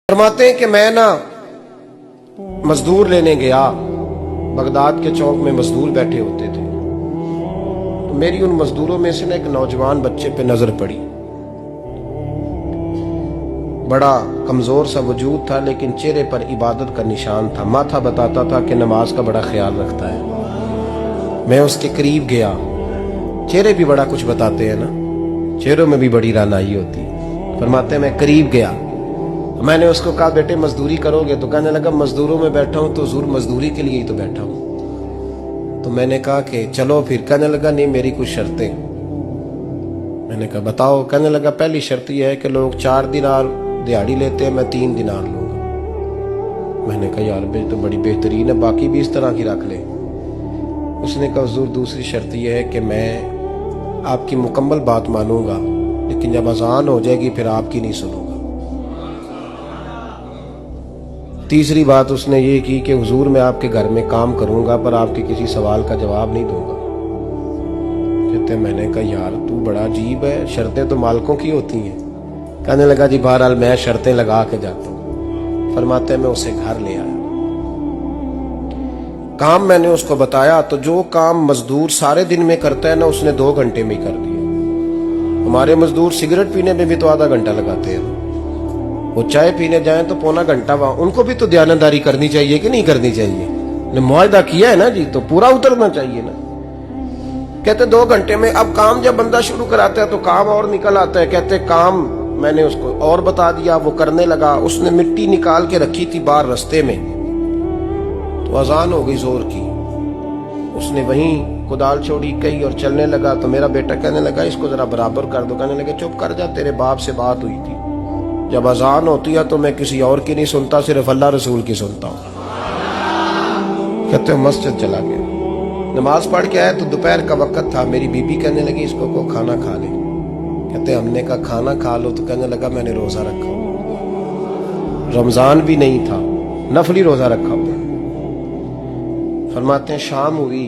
फरमाते हैं कि मैं ना मजदूर लेने गया, बगदाद के चौक में मजदूर बैठे होते थे, तो मेरी उन मजदूरों में से ना एक नौजवान बच्चे पे नजर पड़ी। बड़ा कमजोर सा वजूद था, लेकिन चेहरे पर इबादत का निशान था। माथा बताता था कि नमाज का बड़ा ख्याल रखता है। मैं उसके करीब गया। चेहरे भी बड़ा कुछ बताते हैं ना, चेहरों में भी बड़ी रानाई होती है। फरमाते हैं मैं करीब गया, मैंने उसको कहा बेटे मजदूरी करोगे? तो कहने लगा मजदूरों में बैठा हूं तो हुजूर मजदूरी के लिए ही तो बैठा हूं। तो मैंने कहा कि चलो फिर। कहने लगा नहीं मेरी कुछ शर्तें। मैंने कहा बताओ। कहने लगा पहली शर्त यह है कि लोग 4 दिनार दिहाड़ी लेते हैं, मैं 3 दिनार लूंगा। मैंने कहा यार भाई तो बड़ी बेहतरीन है, बाकी भी इस तरह की रख ले। उसने कहा हुजूर दूसरी शर्त यह है कि मैं आपकी मुकम्मल बात मानूंगा, लेकिन जब अजान हो जाएगी फिर आपकी नहीं सुनूंगा। तीसरी बात उसने ये की कि हुजूर मैं आपके घर में काम करूंगा पर आपके किसी सवाल का जवाब नहीं दूंगा। कहते मैंने कहा यार तू बड़ा अजीब है, शर्तें तो मालिकों की होती हैं। कहने लगा जी बहरहाल मैं शर्तें लगा के जाता हूं। फरमाते मैं उसे घर ले आया, काम मैंने उसको बताया, तो जो काम मजदूर सारे दिन में करता है ना उसने 2 घंटे में ही कर दिया। हमारे मजदूर सिगरेट पीने में भी तो आधा घंटा लगाते हैं, वो चाय पीने जाएं तो पौना घंटा वहां। उनको भी तो दयानतदारी करनी चाहिए कि नहीं करनी चाहिए? ने मुआहदा किया है ना जी, तो पूरा उतरना चाहिए ना। कहते 2 घंटे में। अब काम जब बंदा शुरू कराता है तो काम और निकल आता है। कहते काम मैंने उसको और बता दिया, वो करने लगा। उसने मिट्टी निकाल के रखी थी बाहर रास्ते में, तो अजान हो गई जोर की। उसने वहीं कुदाल छोड़ी कही और चलने लगा। तो मेरा बेटा कहने लगा इसको जरा बराबर कर दो। कहने लगे चुप कर जा, तेरे बाप से बात हुई थी, जब अजान होती है तो मैं किसी और की नहीं सुनता, सिर्फ अल्लाह रसूल की सुनता हूं। कहते मस्जिद चला गया, नमाज पढ़ के आया तो दोपहर का वक्त था। मेरी बीबी कहने लगी इसको को खाना खा ले। कहते हमने कहा खाना खा लो, तो कहने लगा मैंने रोजा रखा हुआ, रमजान भी नहीं था, नफली रोजा रखा हुआ। फरमाते हैं शाम हुई,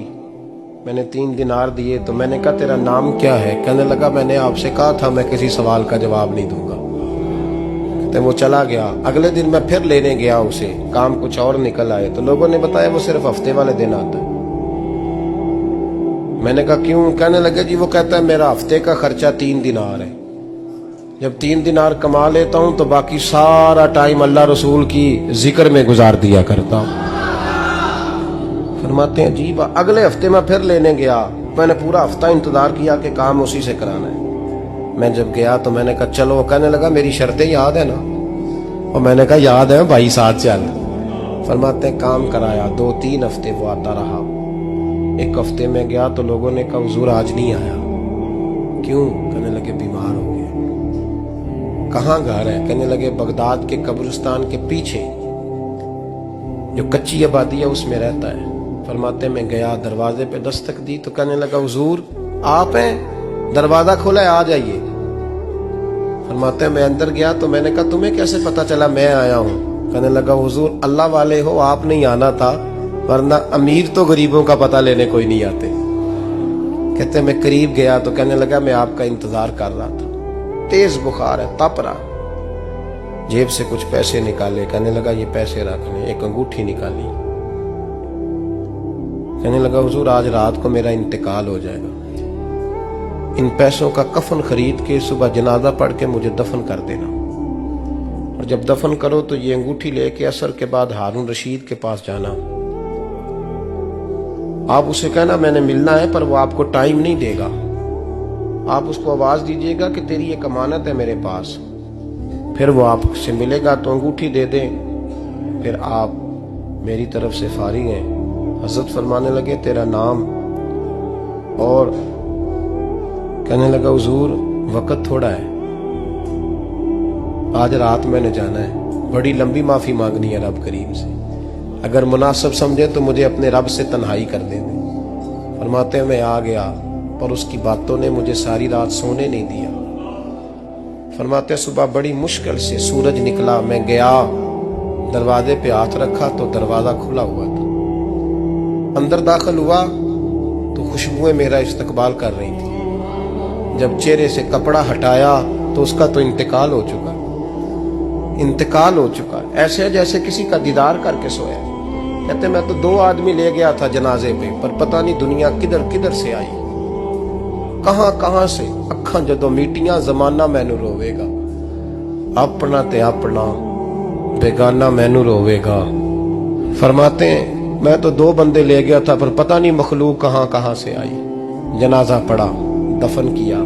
मैंने 3 दिनार दिए। तो मैंने कहा तेरा नाम क्या है? कहने लगा मैंने आपसे कहा था मैं किसी सवाल का जवाब नहीं दूंगा। वो चला गया। अगले दिन मैं फिर लेने गया उसे, काम कुछ और निकल आए। तो लोगों ने बताया वो सिर्फ हफ्ते वाले दिन आता है। मैंने कहा क्यों? कहने लगे जी वो कहता है मेरा हफ्ते का खर्चा 3 दिनार है, जब 3 दिनार कमा लेता हूं तो बाकी सारा टाइम अल्लाह रसूल की जिक्र में गुजार दिया करता हूं। फरमाते हैं अजीब। अगले हफ्ते मैं फिर लेने गया, मैंने पूरा हफ्ता इंतजार किया कि काम उसी से कराना है। मैं जब गया तो मैंने कहा चलो। कहने लगा मेरी शर्तें याद है ना? और मैंने कहा याद है भाई साथ चल। फरमाते हैं काम कराया, 2-3 हफ्ते वो आता रहा। एक हफ्ते में गया तो लोगों ने कहा हुजूर आज नहीं आया। क्यों? कहने लगे बीमार हो गए। कहाँ घर है? कहने लगे बगदाद के कब्रिस्तान के पीछे जो कच्ची आबादी है उसमें रहता है। फरमाते मैं गया, दरवाजे पे दस्तक दी तो कहने लगा हुजूर आप हैं? दरवाजा खोला है, आ जाइए। फरमाते हैं मैं अंदर गया तो मैंने कहा तुम्हें कैसे पता चला मैं आया हूं? कहने लगा हुजूर अल्लाह वाले हो, आप नहीं आना था, वरना अमीर तो गरीबों का पता लेने कोई नहीं आते। कहते मैं करीब गया तो कहने लगा मैं आपका इंतजार कर रहा था, तेज बुखार है, तप रहा। जेब से कुछ पैसे निकाले, कहने लगा ये पैसे रख लें। एक अंगूठी निकाली, कहने लगा हुजूर आज रात को मेरा इंतकाल हो जाएगा, इन पैसों का कफन खरीद के सुबह जनाजा पढ़ के मुझे दफन कर देना, और जब दफन करो तो ये अंगूठी लेके असर के बाद हारून रशीद के पास जाना। आप उसे कहना मैंने मिलना है पर वो आपको टाइम नहीं देगा। आप उसको आवाज दीजिएगा कि तेरी एक अमानत है मेरे पास, फिर वो आपसे मिलेगा तो अंगूठी दे दे, फिर आप मेरी तरफ से फारिग हैं। हजरत फरमाने लगे तेरा नाम? और कहने लगा हुजूर वक्त थोड़ा है, आज रात मैंने जाना है, बड़ी लंबी माफी मांगनी है रब करीम से, अगर मुनासिब समझे तो मुझे अपने रब से तन्हाई कर दे। फरमाते हैं मैं आ गया पर उसकी बातों ने मुझे सारी रात सोने नहीं दिया। फरमाते हैं सुबह बड़ी मुश्किल से सूरज निकला, मैं गया दरवाजे पे हाथ रखा तो दरवाजा खुला हुआ था। अंदर दाखिल हुआ तो खुशबुएं मेरा इस्तकबाल कर रही थी। जब चेहरे से कपड़ा हटाया तो उसका तो इंतकाल हो चुका। इंतकाल हो चुका है, ऐसे जैसे किसी का दीदार करके सोया। कहते मैं तो 2 आदमी ले गया था जनाजे पे, पर पता नहीं दुनिया किधर किधर से आई, कहां कहां से। अखां जदों मीटियां जमाना मैनू रोवेगा, अपना ते अपना बेगाना मैनू रोवेगा। फरमाते हैं मैं तो 2 बंदे ले गया था, पर पता नहीं मखलूक कहां कहां से आई। जनाजा पड़ा, दफन किया।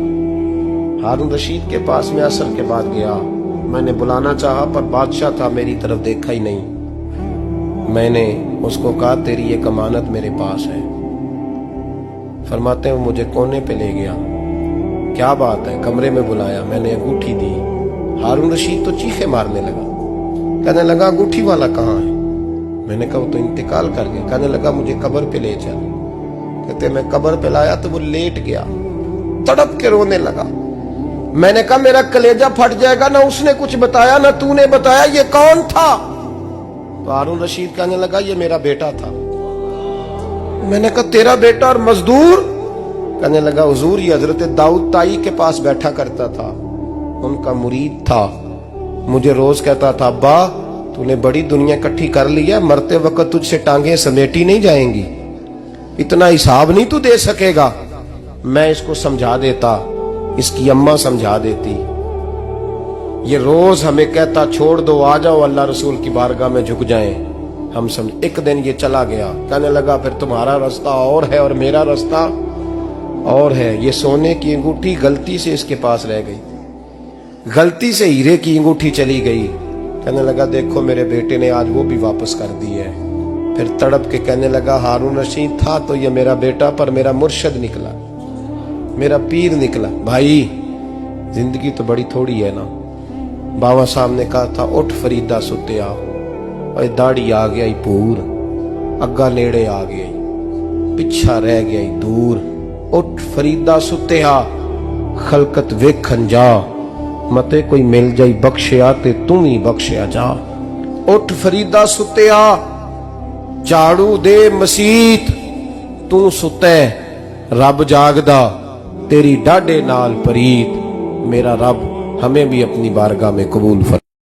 हारून रशीद के पास में असर के बाद गया, मैंने बुलाना चाहा पर बादशाह था, मेरी तरफ देखा ही नहीं। मैंने उसको कहा तेरी एक अमानत मेरे पास है। फरमाते हैं वो मुझे कोने पे ले गया, क्या बात है, कमरे में बुलाया, मैंने अंगूठी दी। हारून रशीद तो चीखे मारने लगा, कहने लगा अंगूठी वाला कहाँ है? मैंने कहा वो तो इंतकाल कर गया। कहने लगा मुझे कब्र पे ले चल। कहते मैं कब्र पे लाया तो वो लेट गया, तड़प के रोने लगा। मैंने कहा मेरा कलेजा फट जाएगा, ना उसने कुछ बताया ना तूने बताया, ये कौन था? तो हारून रशीद कहने लगा ये मेरा बेटा था। मैंने कहा तेरा बेटा और मजदूर? कहने लगा हुजूर ये हजरत दाऊद ताई के पास बैठा करता था, उनका मुरीद था, मुझे रोज कहता था अब्बा तूने बड़ी दुनिया इकट्ठी कर ली है, मरते वक्त तुझसे टांगे समेटी नहीं जाएंगी, इतना हिसाब नहीं तू दे सकेगा। मैं इसको समझा देता, इसकी अम्मा समझा देती। ये रोज हमें कहता छोड़ दो, आ जाओ अल्लाह रसूल की बारगाह में झुक जाएं। हम समझ। एक दिन ये चला गया, कहने लगा फिर तुम्हारा रास्ता और है और मेरा रास्ता और है। ये सोने की अंगूठी गलती से इसके पास रह गई, गलती से हीरे की अंगूठी चली गई। कहने लगा देखो मेरे बेटे ने आज वो भी वापस कर दी है। फिर तड़प के कहने लगा हारून रशीद था तो ये मेरा बेटा, पर मेरा मुर्शद निकला, मेरा पीर निकला। भाई जिंदगी तो बड़ी थोड़ी है ना। बाबा साहब ने कहा था उठ फरीदा सुत्या, और दाढ़ी आ गया पूर, अग्गा नेड़े आ गया, पिछा रह गया दूर। उठ फरीदा सुत्या, खलकत वेखन जा, मते कोई मिल जाई बख्शिया ते तू ही बख्शिया जा। उठ फरीदा सुत्या, झाड़ू दे मसीत, तू सुते रब जागदा, तेरी डाडे नाल परीत। मेरा रब हमें भी अपनी बारगाह में कबूल फरमा।